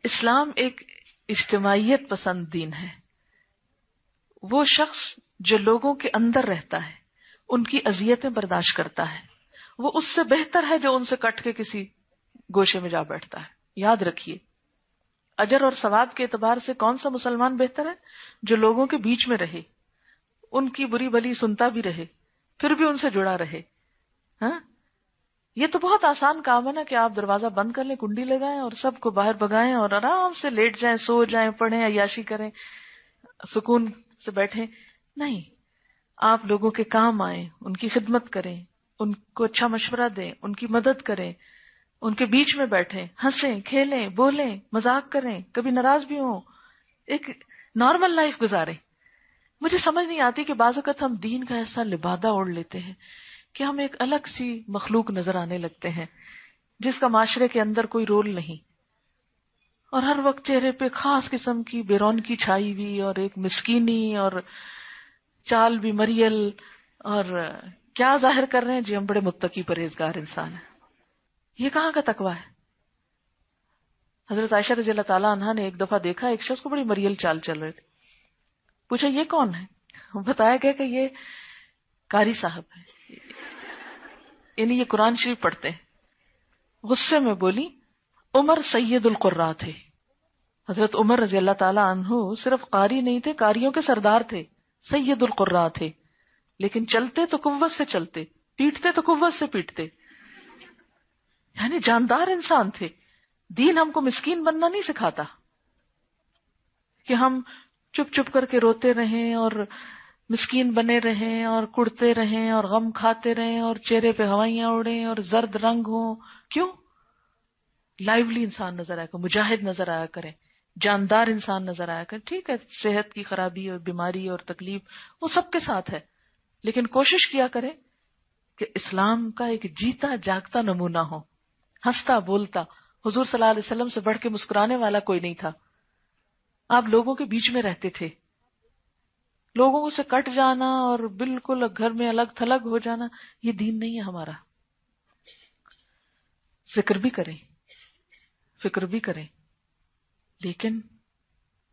اسلام ایک اجتماعیت پسند دین ہے. وہ شخص جو لوگوں کے اندر رہتا ہے، ان کی اذیتیں برداشت کرتا ہے، وہ اس سے بہتر ہے جو ان سے کٹ کے کسی گوشے میں جا بیٹھتا ہے. یاد رکھیے، اجر اور ثواب کے اعتبار سے کون سا مسلمان بہتر ہے؟ جو لوگوں کے بیچ میں رہے، ان کی بری بھلی سنتا بھی رہے، پھر بھی ان سے جڑا رہے. ہاں، یہ تو بہت آسان کام ہے نا کہ آپ دروازہ بند کر لیں، کنڈی لگائیں اور سب کو باہر بگائیں اور آرام سے لیٹ جائیں، سو جائیں، پڑھیں، عیاشی کریں، سکون سے بیٹھیں. نہیں، آپ لوگوں کے کام آئیں، ان کی خدمت کریں، ان کو اچھا مشورہ دیں، ان کی مدد کریں، ان کے بیچ میں بیٹھیں، ہنسیں، کھیلیں، بولیں، مذاق کریں، کبھی ناراض بھی ہوں، ایک نارمل لائف گزاریں. مجھے سمجھ نہیں آتی کہ بعض اوقات ہم دین کا ایسا لبادہ اوڑھ لیتے ہیں کہ ہم ایک الگ سی مخلوق نظر آنے لگتے ہیں جس کا معاشرے کے اندر کوئی رول نہیں، اور ہر وقت چہرے پہ خاص قسم کی بے رونقی چھائی ہوئی اور ایک مسکینی اور چال بھی مریل، اور کیا ظاہر کر رہے ہیں جی ہم بڑے متقی پرہیزگار انسان ہیں. یہ کہاں کا تقویٰ ہے؟ حضرت عائشہ رضی اللہ تعالیٰ عنہا نے ایک دفعہ دیکھا ایک شخص کو بڑی مریل چال چل رہے تھے. پوچھا یہ کون ہے؟ بتایا گیا کہ یہ قاری صاحب ہے، یعنی یہ قرآن شریف پڑھتے ہیں. غصے میں بولی عمر سید القراء تھے. حضرت عمر رضی اللہ تعالیٰ عنہ صرف قاری نہیں تھے، قاریوں کے سردار تھے، سید القراء تھے. لیکن چلتے تو قوت سے چلتے، پیٹتے تو قوت سے پیٹتے، یعنی جاندار انسان تھے. دین ہم کو مسکین بننا نہیں سکھاتا کہ ہم چپ چپ کر کے روتے رہیں اور مسکین بنے رہیں اور کڑتے رہیں اور غم کھاتے رہیں اور چہرے پہ ہوائیاں اڑیں اور زرد رنگ ہوں. کیوں؟ لائیولی انسان نظر آیا کرے، مجاہد نظر آیا کریں، جاندار انسان نظر آیا کرے. ٹھیک ہے، صحت کی خرابی اور بیماری اور تکلیف وہ سب کے ساتھ ہے، لیکن کوشش کیا کریں کہ اسلام کا ایک جیتا جاگتا نمونہ ہو، ہنستا بولتا. حضور صلی اللہ علیہ وسلم سے بڑھ کے مسکرانے والا کوئی نہیں تھا. آپ لوگوں کے بیچ میں رہتے تھے. لوگوں سے کٹ جانا اور بالکل گھر میں الگ تھلگ ہو جانا یہ دین نہیں ہے ہمارا. ذکر بھی کریں، فکر بھی کریں، لیکن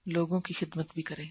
لوگوں کی خدمت بھی کریں.